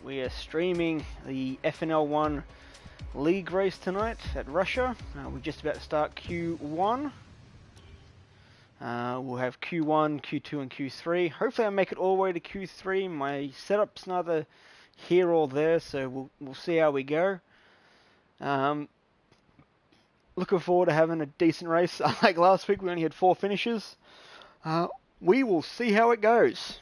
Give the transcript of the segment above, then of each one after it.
We are streaming the FNL1 league race tonight at Russia. We're just about to start Q1. We'll have Q1, Q2 and Q3. Hopefully I make it all the way to Q3. My setup's neither here or there, so we'll see how we go. Looking forward to having a decent race. Like last week, we only had 4 finishes. We will see how it goes.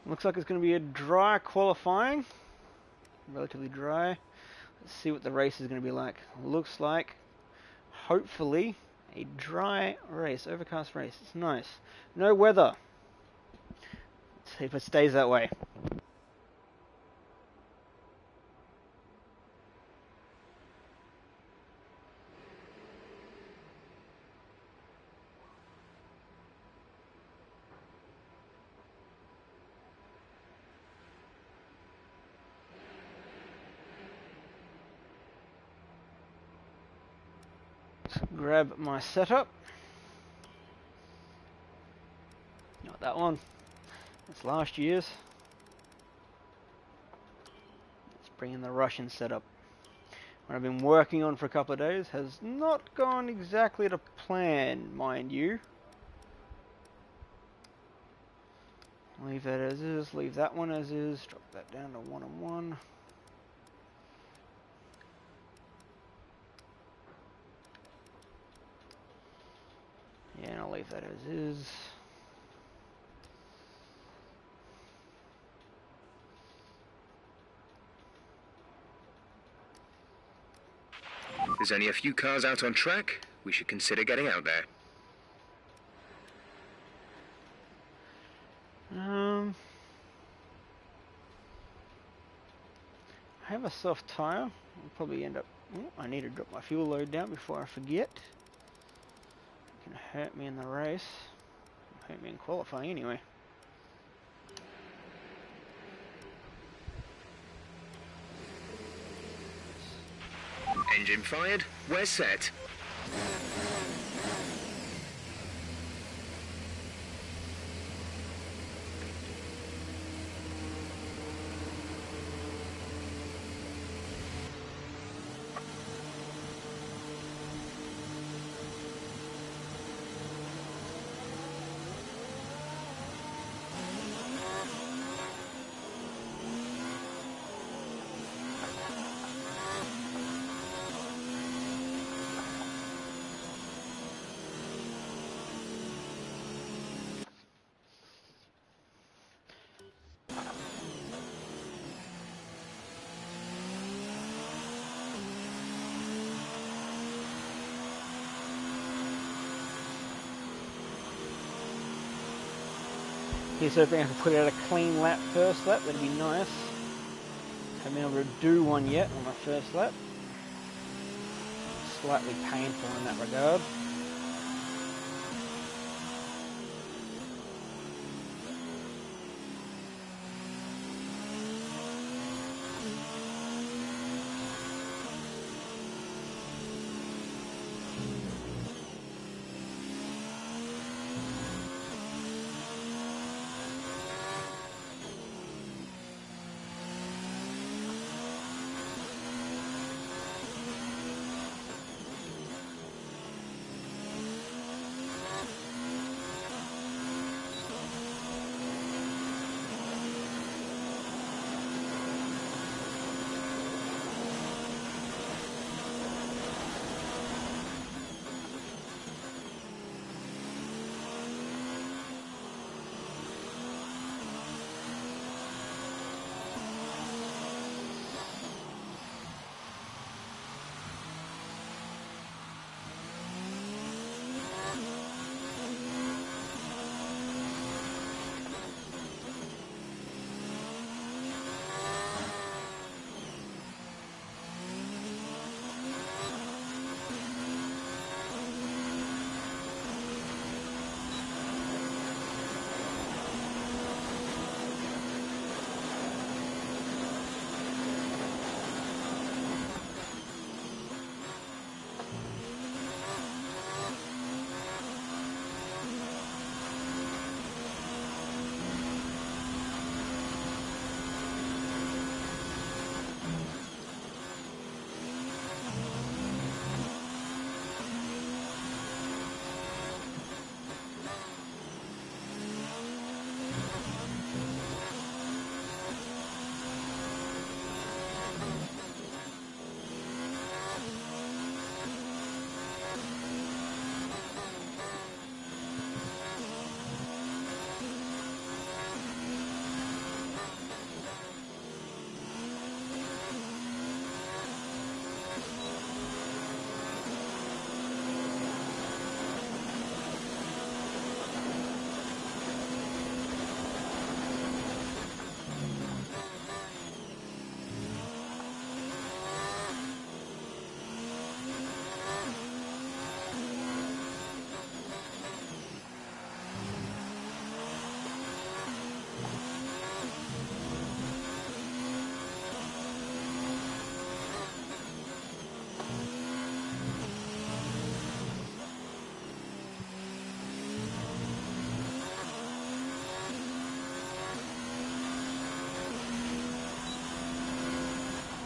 Looks like it's going to be a dry qualifying. Relatively dry. Let's see what the race is going to be like. Looks like, hopefully, a dry race. Overcast race. It's nice. No weather. Let's see if it stays that way. Grab my setup. Not that one. That's last year's. Let's bring in the Russian setup. What I've been working on for a couple of days has not gone exactly to plan, mind you. Leave that as is. Leave that one as is. Drop that down to 1 and 1. Yeah, and I'll leave that as is. There's only a few cars out on track. We should consider getting out there. I have a soft tire. I'll probably end up... I need to drop my fuel load down before I forget. It can hurt me in the race. It'll hurt me in qualifying anyway. Engine fired. We're set. Here's hoping I can put out a clean lap first lap. That'd be nice. Haven't been able to do one yet on my first lap. Slightly painful in that regard.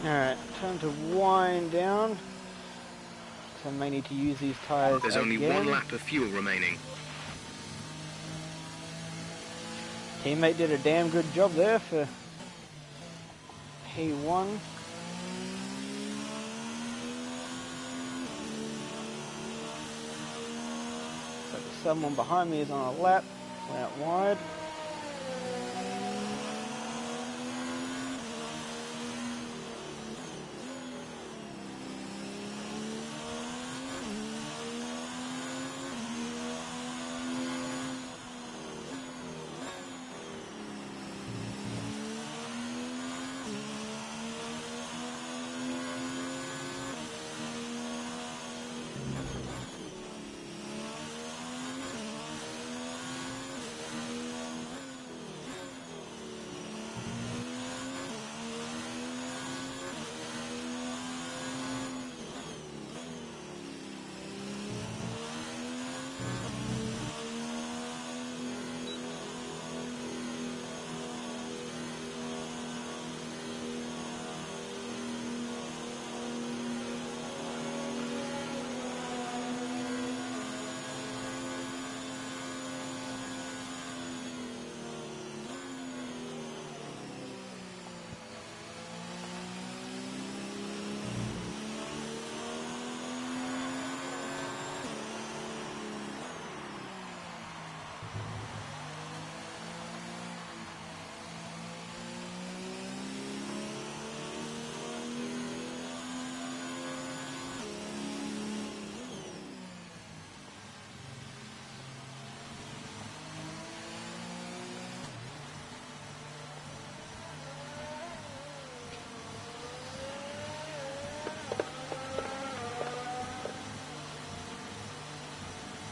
Alright, time to wind down. So I may need to use these tyres There's again. only one lap of fuel remaining. Teammate did a damn good job there for P1. So someone behind me is on a lap, out wide.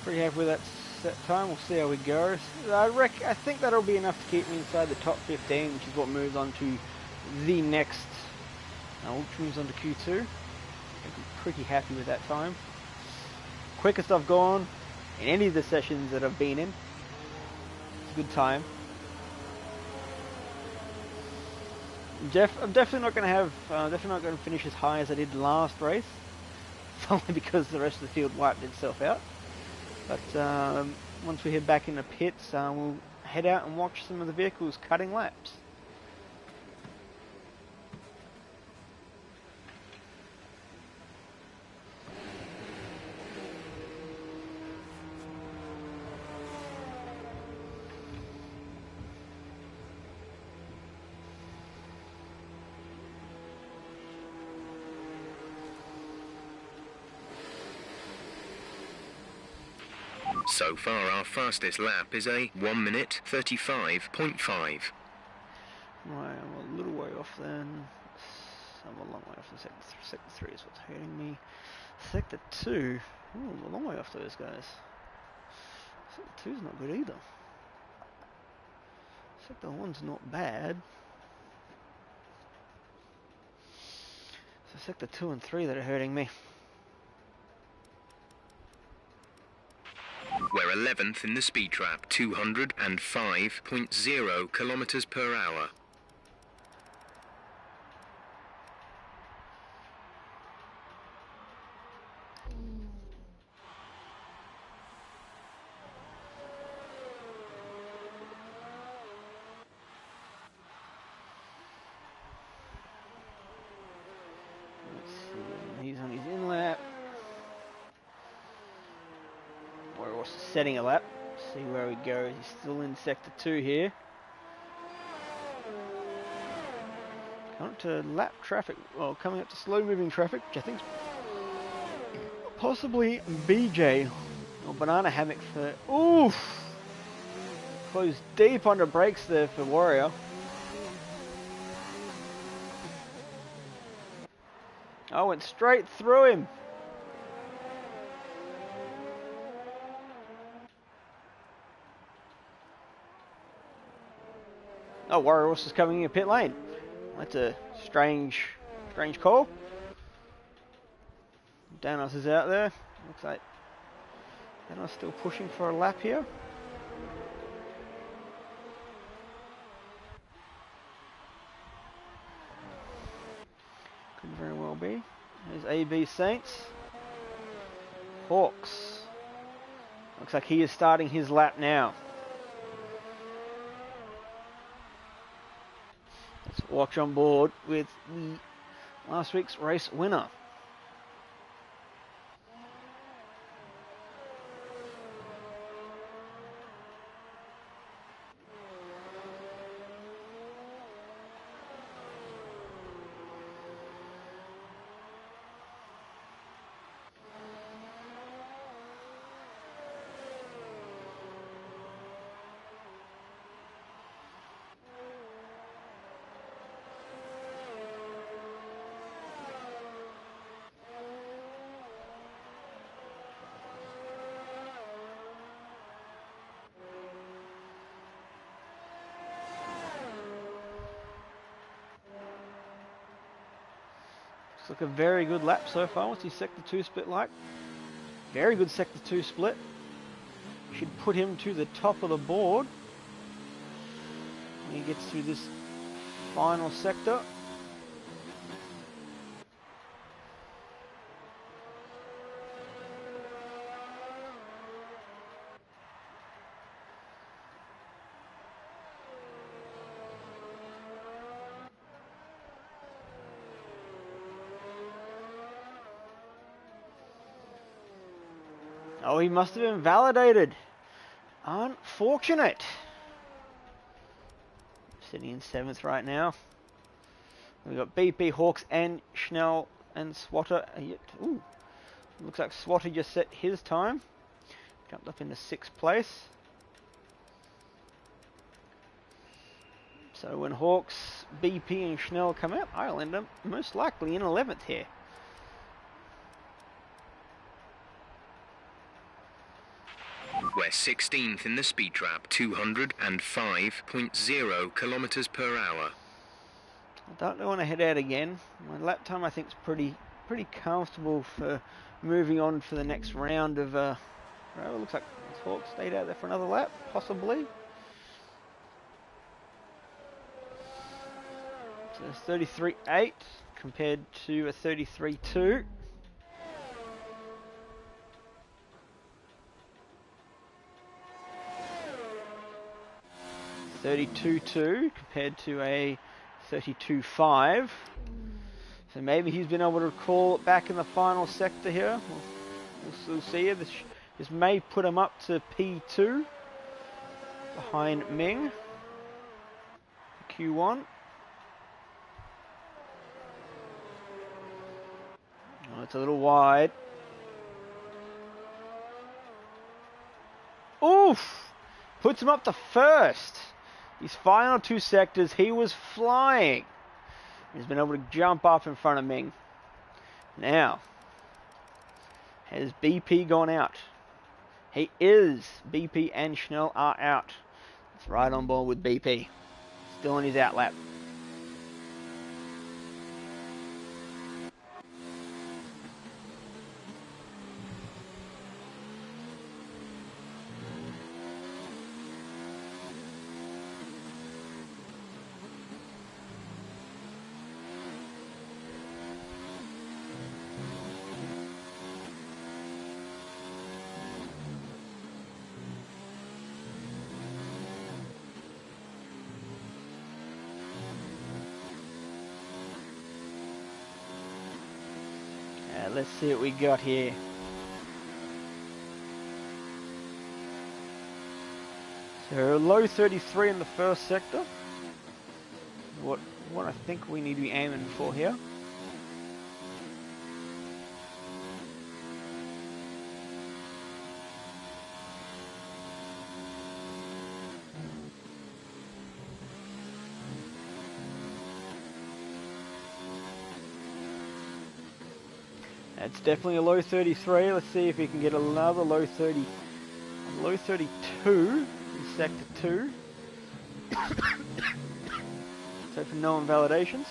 Pretty happy with that set time. We'll see how we go. I think that'll be enough to keep me inside the top 15, which is what moves on to the next, which moves on to Q2. I'm pretty happy with that time. Quickest I've gone in any of the sessions that I've been in. It's a good time. I'm definitely not going to have, definitely not going to finish as high as I did last race. It's only because the rest of the field wiped itself out. But once we head back in the pits, we'll head out and watch some of the vehicles cutting laps. So far, our fastest lap is a 1 minute 35.5. Right, I'm a little way off then. I'm a long way off. Sector 3 is what's hurting me. Sector 2, ooh, I'm a long way off those guys. Sector 2's not good either. Sector 1's not bad. So Sector 2 and 3 that are hurting me. We're 11th in the speed trap, 205.0 kilometers per hour. Let's see, he's on his in lap. We're also setting a lap. See where he goes. He's still in Sector 2 here. Coming up to lap traffic, well, coming up to slow moving traffic, which I think is possibly BJ or banana hammock for. Oof! Closed deep under brakes there for Warrior. I went straight through him. Oh, Warrior Horse is coming in pit lane. That's a strange call. Danos is out there. Looks like Danos still pushing for a lap here. Could very well be. There's AB Saints. Hawks. Looks like he is starting his lap now. Let's watch on board with the last week's race winner. Looks like a very good lap so far. What's his Sector 2 split like? Very good Sector 2 split. Should put him to the top of the board when he gets through this final sector. Oh, he must have been validated. Unfortunate. Sitting in 7th right now. We've got BP, Hawks, and Schnell and Swatter. Ooh, looks like Swatter just set his time. Jumped up into 6th place. So when Hawks, BP, and Schnell come out, I'll end up most likely in 11th here. We're 16th in the speed trap, 205.0 kilometers per hour. I don't want to head out again. My lap time I think is pretty comfortable for moving on for the next round of it looks like Hawks stayed out there for another lap, possibly. So it's 33.8 compared to a 33.2. 32.2 compared to a 32.5. So maybe he's been able to call it back in the final sector here. We'll see here. This may put him up to P2 behind Ming. Q1. Oh, it's a little wide. Oof! Puts him up to first. These final 2 sectors, he was flying. He's been able to jump up in front of Ming. Now, has BP gone out? He is. BP and Schnell are out. It's right on board with BP. Still on his out lap. Let's see what we got here. So low 33 in the first sector. What I think we need to be aiming for here. It's definitely a low 33. Let's see if we can get another low 30, low 32 in sector 2. So for no invalidations.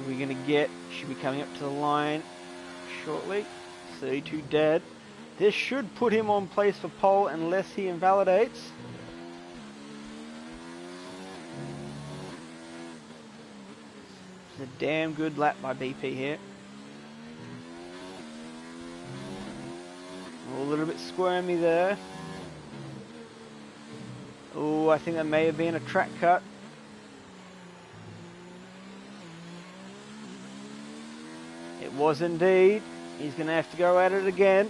we're going to get, should be coming up to the line shortly. 32 dead. This should put him on place for pole unless he invalidates. It's a damn good lap by BP here. A little bit squirmy there. Oh, I think that may have been a track cut. It was indeed. He's going to have to go at it again.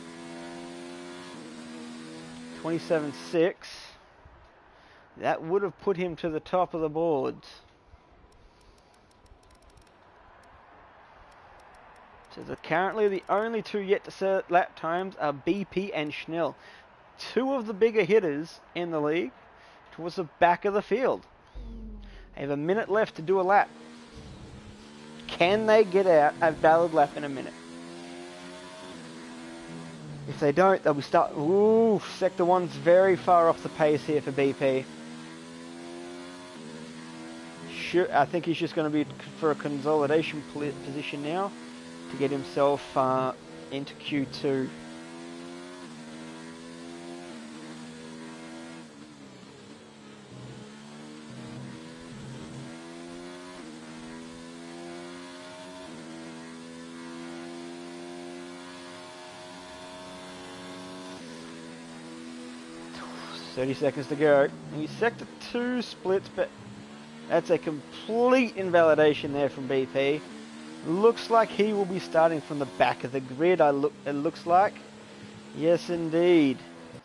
27.6. That would have put him to the top of the boards. So currently the only two yet to set lap times are BP and Schnell. Two of the bigger hitters in the league towards the back of the field. They have a minute left to do a lap. Can they get out a valid lap in a minute? If they don't, they'll be start. Ooh, Sector 1's very far off the pace here for BP. Sure, I think he's just going to be for a consolidation position now to get himself into Q2. $30 seconds to go. He's Sector 2 splits, but that's a complete invalidation there from BP. Looks like he will be starting from the back of the grid, it looks like. Yes, indeed.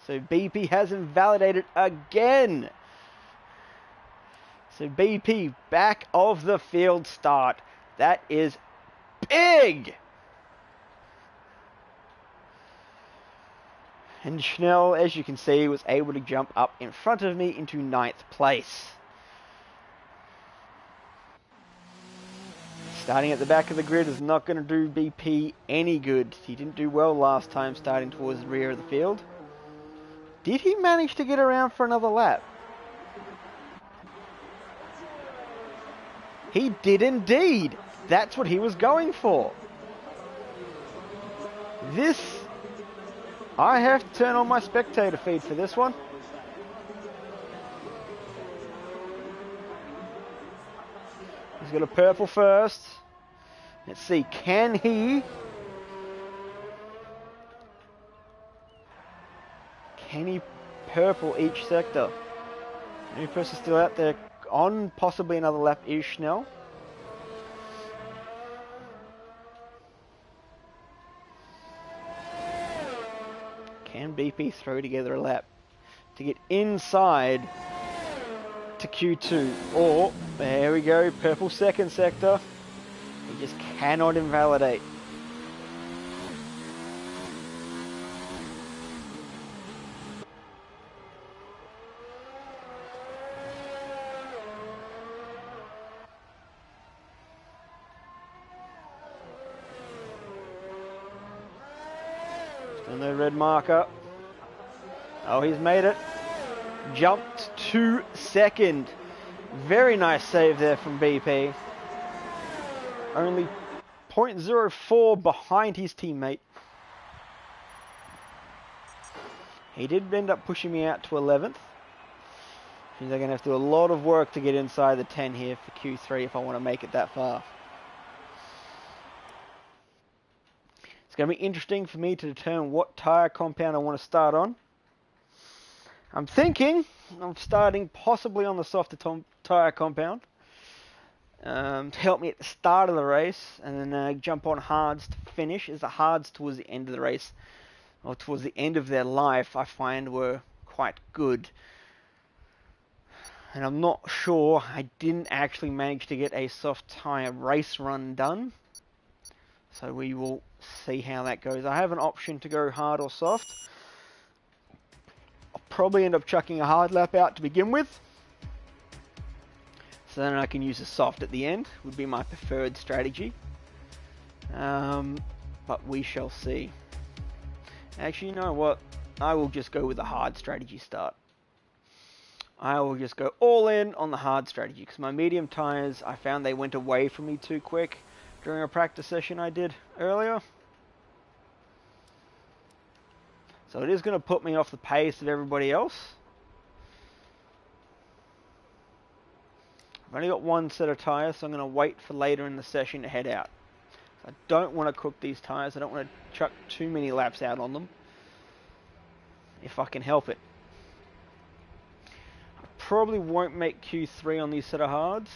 So BP has invalidated again. So BP back of the field start. That is big. And Schnell, as you can see, was able to jump up in front of me into 9th place. Starting at the back of the grid is not going to do BP any good. He didn't do well last time starting towards the rear of the field. Did he manage to get around for another lap? He did indeed. That's what he was going for. I have to turn on my spectator feed for this one. He's got a purple first. Let's see, can he purple each sector? Any person still out there on possibly another lap is Schnell. Can BP throw together a lap to get inside to Q2? Or, there we go, purple second sector. He just cannot invalidate. Still no red marker. Oh, he's made it. Jumped to second. Very nice save there from BP. Only 0.04 behind his teammate. He did end up pushing me out to 11th. Means they're going to have to do a lot of work to get inside the 10 here for Q3 if I want to make it that far. It's going to be interesting for me to determine what tyre compound I want to start on. I'm thinking of starting possibly on the softer tyre compound to help me at the start of the race, and then jump on hards to finish, as the hards towards the end of the race, or towards the end of their life, I find were quite good. And I'm not sure, I didn't actually manage to get a soft tyre race run done, so we will see how that goes. I have an option to go hard or soft. I'll probably end up chucking a hard lap out to begin with, so then I can use a soft at the end, would be my preferred strategy. But we shall see. Actually, you know what? I will just go with the hard strategy start. I will just go all in on the hard strategy, because my medium tyres, I found they went away from me too quick. during a practice session I did earlier. So it is going to put me off the pace of everybody else. I've only got one set of tyres, so I'm going to wait for later in the session to head out. I don't want to cook these tyres. I don't want to chuck too many laps out on them, if I can help it. I probably won't make Q3 on these set of hards.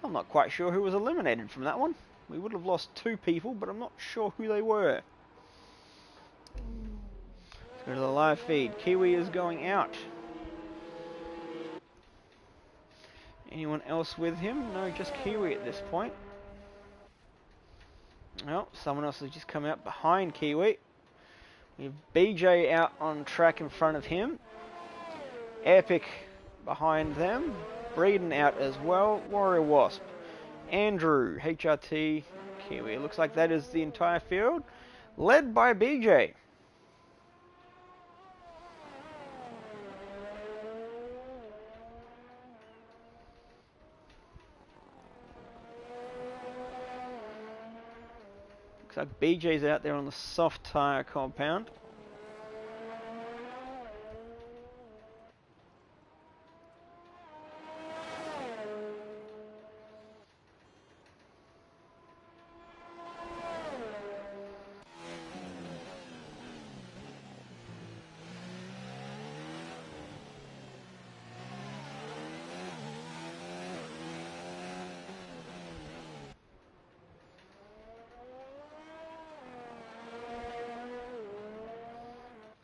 I'm not quite sure who was eliminated from that one. We would have lost 2 people, but I'm not sure who they were. Let's go to the live feed. Kiwi is going out. Anyone else with him? No, just Kiwi at this point. Well, someone else has just come out behind Kiwi. We have BJ out on track in front of him. Epic behind them. Breeden out as well. Warrior Wasp. Andrew, HRT, Kiwi. It looks like that is the entire field, led by BJ. Looks like BJ's out there on the soft tyre compound.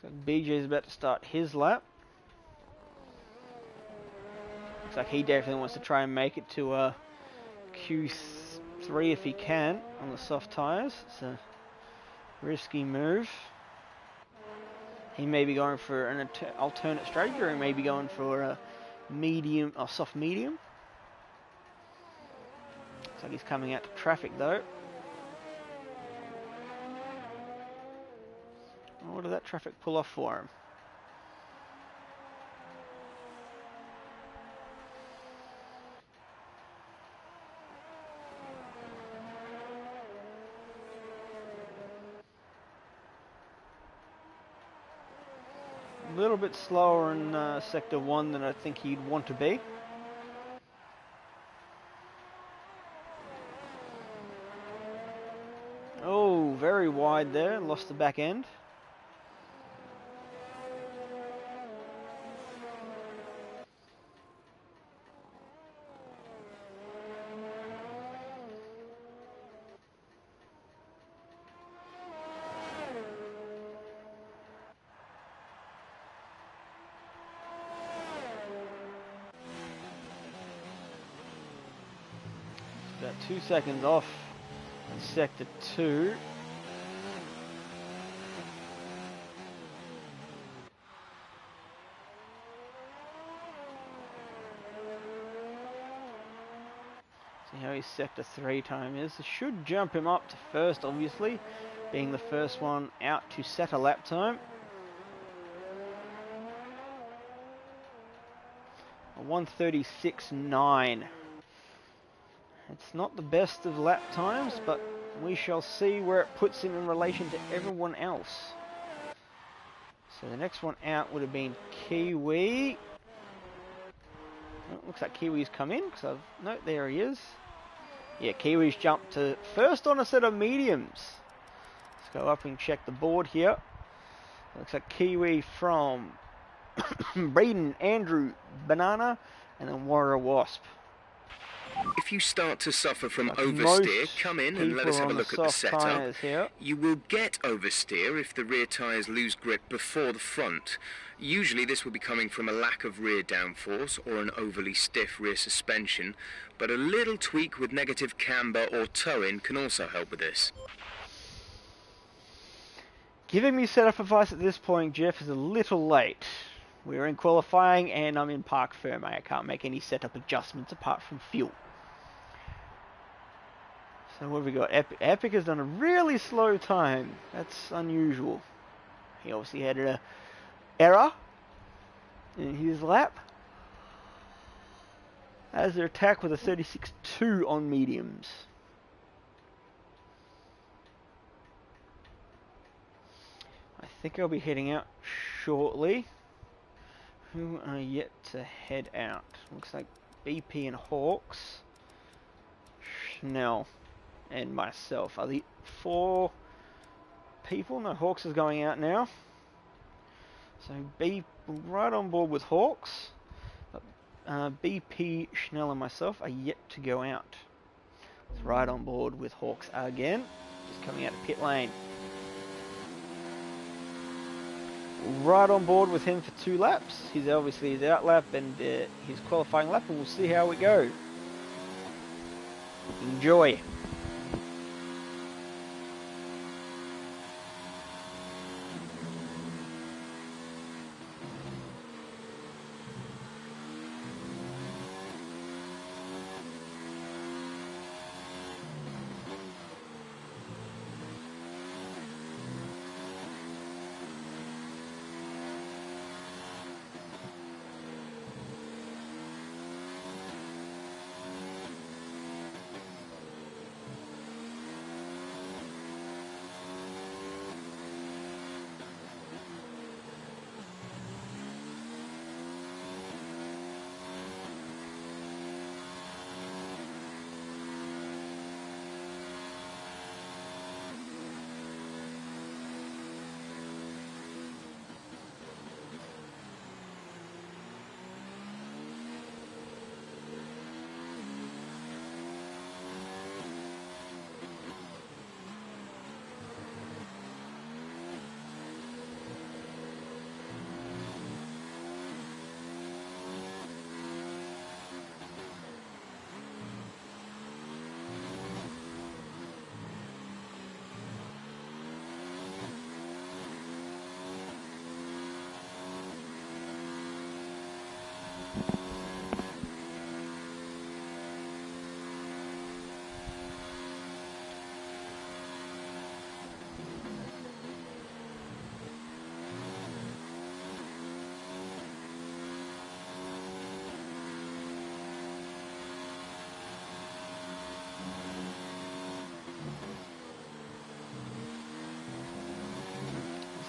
So BJ's about to start his lap. Looks like he definitely wants to try and make it to Q3 if he can on the soft tyres. It's a risky move. He may be going for an alternate strategy, or he may be going for a medium or soft medium. Looks like he's coming out to traffic though. What did that traffic pull off for him? A little bit slower in Sector 1 than I think he'd want to be. Oh, very wide there, lost the back end. About 2 seconds off in Sector 2. See how his Sector 3 time is. It should jump him up to first, obviously, being the first one out to set a lap time. A 1:36.9. It's not the best of lap times, but we shall see where it puts him in relation to everyone else. So the next one out would have been Kiwi. Oh, looks like Kiwi's come in, no, there he is. Yeah, Kiwi's jumped to first on a set of mediums. Let's go up and check the board here. Looks like Kiwi from Breeden, Andrew, Banana, and then Warrior Wasp. If you start to suffer from oversteer, come in and let us have a look at the setup. You will get oversteer if the rear tyres lose grip before the front. Usually this will be coming from a lack of rear downforce or an overly stiff rear suspension, but a little tweak with negative camber or toe-in can also help with this. Giving me setup advice at this point, Jeff, is a little late. We're in qualifying and I'm in parc fermé. I can't make any setup adjustments apart from fuel. So what have we got? Epic has done a really slow time. That's unusual. He obviously had an error in his lap. As their attack with a 36.2 on mediums. I think I'll be heading out shortly. Who are yet to head out? Looks like BP and Hawks, Schnell, and myself are the 4 people. No, Hawks is going out now. So B right on board with Hawks. BP, Schnell, and myself are yet to go out. It's right on board with Hawks again. Just coming out of pit lane. Right on board with him for 2 laps. He's obviously his out lap and his qualifying lap, and we'll see how we go. Enjoy.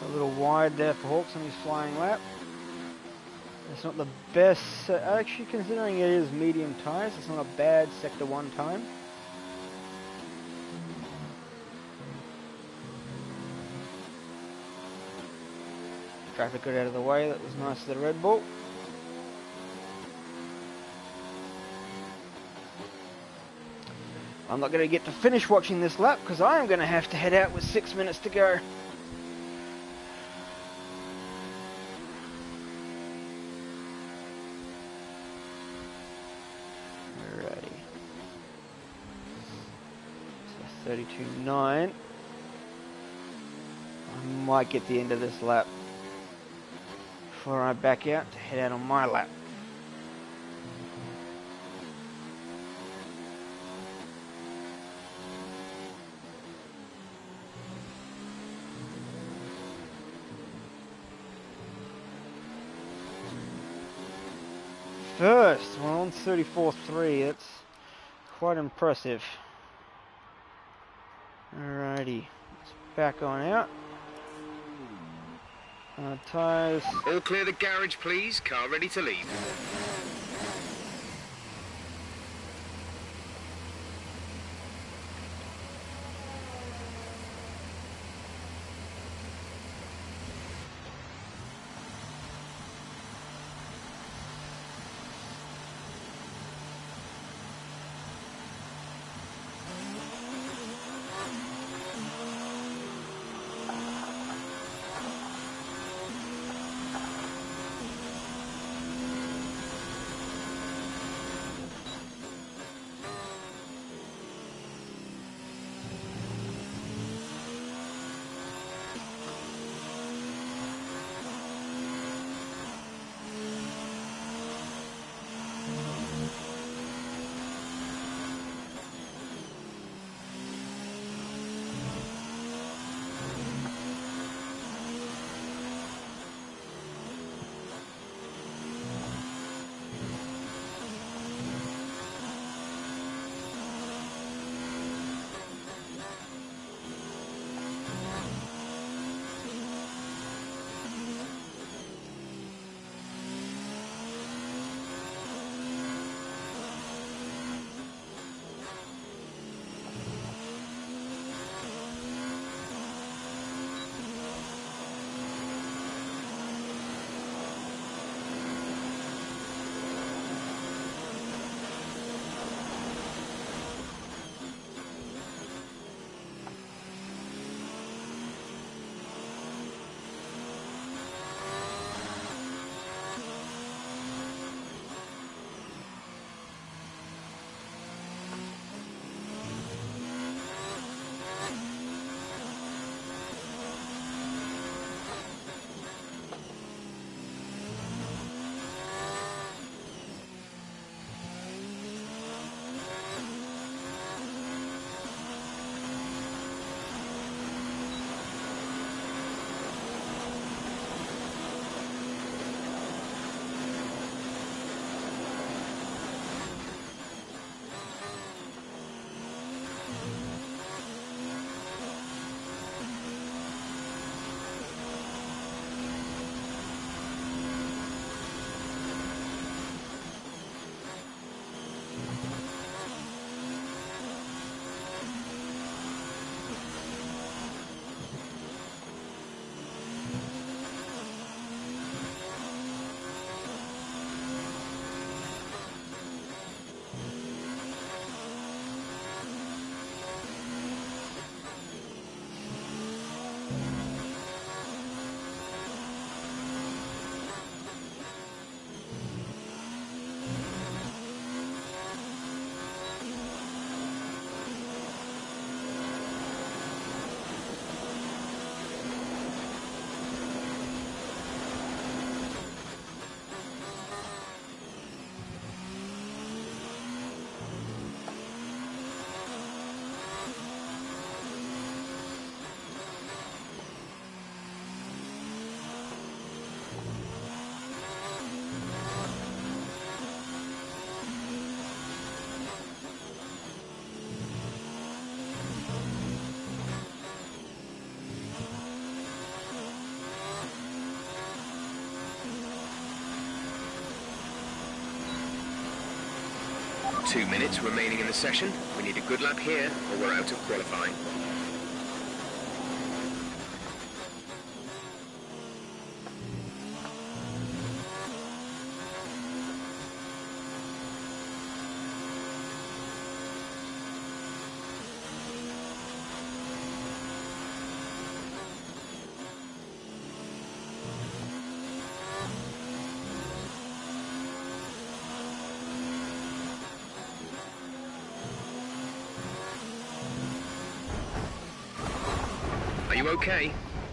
A little wide there for Hawks on his flying lap. It's not the best, actually considering it is medium tyres, it's not a bad sector 1 time. Traffic got out of the way, that was nice of the Red Bull. I'm not going to get to finish watching this lap because I am going to have to head out with 6 minutes to go. Alrighty. So 32.9. I might get the end of this lap before I back out to head out on my lap. First, we're on 34.3, that's quite impressive. Alrighty, let's back on out. Tyres. All clear the garage, please. Car ready to leave. 2 minutes remaining in the session. We need a good lap here, or we're out of qualifying. Are you okay?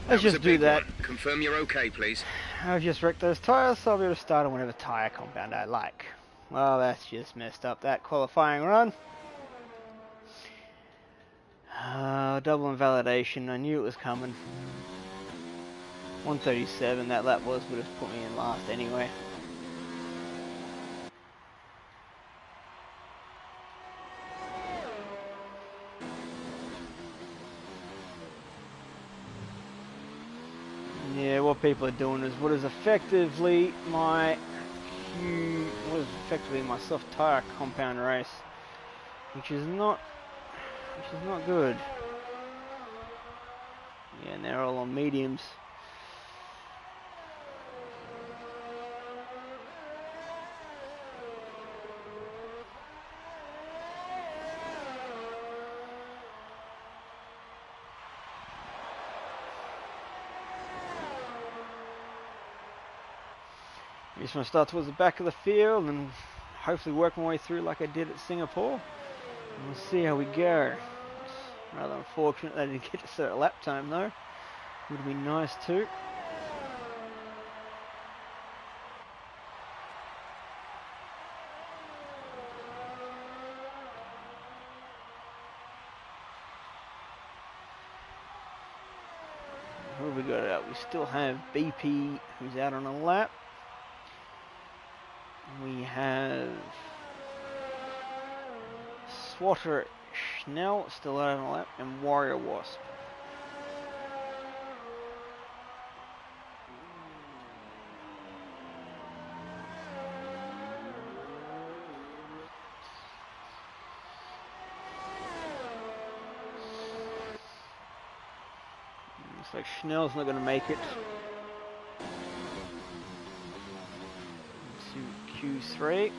Let's just do that. Confirm you're okay, please. I've just wrecked those tyres, so I'll be able to start on whatever tyre compound I like. Well, that's just messed up that qualifying run. Double invalidation, I knew it was coming. 137, that lap would have put me in last anyway. Yeah, what people are doing is what is effectively my soft tyre compound race, which is not good. Yeah, and they're all on mediums. I just want to start towards the back of the field and hopefully work my way through like I did at Singapore. And we'll see how we go. It's rather unfortunate that I didn't get to set a lap time though. Would have been nice too. Who have we got out? We still have BP who's out on a lap. We have Swatter Schnell still out on a lap, and Warrior Wasp. Looks like Schnell's not going to make it to Q3.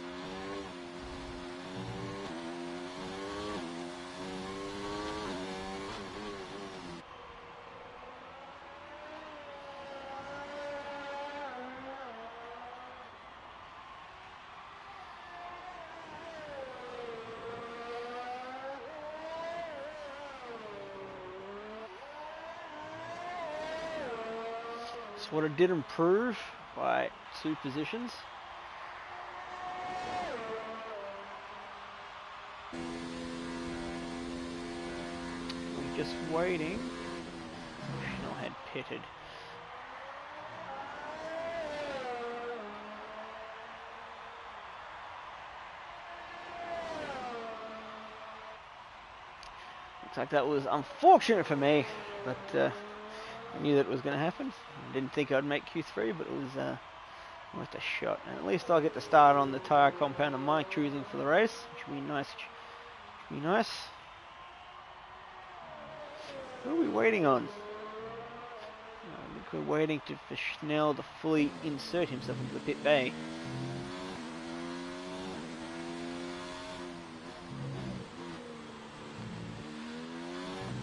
Swatter did improve by 2 positions. We're just waiting. Schnell had pitted. Looks like that was unfortunate for me, but I knew that it was going to happen. I didn't think I'd make Q3, but it was worth a shot. And at least I'll get to start on the tyre compound of my choosing for the race, which will be nice. What are we waiting on? I think we're waiting for Schnell to fully insert himself into the pit bay.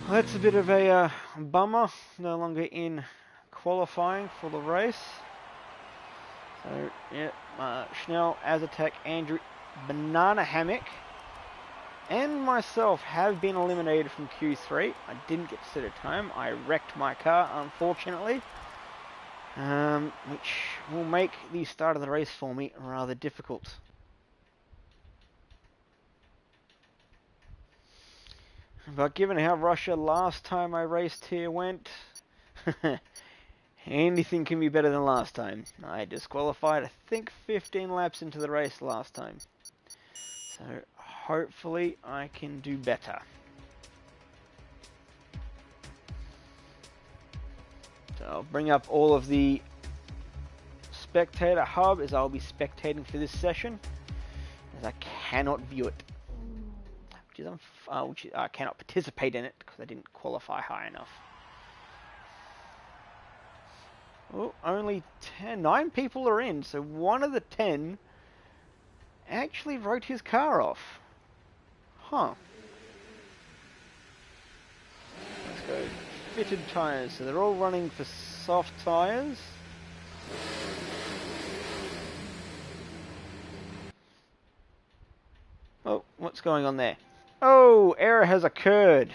Well, that's a bit of a bummer. No longer in qualifying for the race. So, yeah, Schnell, Azatek, Andrew, Banana Hammock, and myself have been eliminated from Q3. I didn't get to set a time. I wrecked my car, unfortunately, which will make the start of the race for me rather difficult. But given how Russia last time I raced here went, anything can be better than last time. I disqualified, I think, 15 laps into the race last time. So hopefully I can do better. So I'll bring up all of the spectator hub as I'll be spectating for this session, as I cannot view it. Which I cannot participate in it because I didn't qualify high enough. Oh, only 9 people are in, so one of the 10 actually wrote his car off. Huh. Let's go. Fitted tyres, so they're all running for soft tyres. Oh, what's going on there? Oh, error has occurred.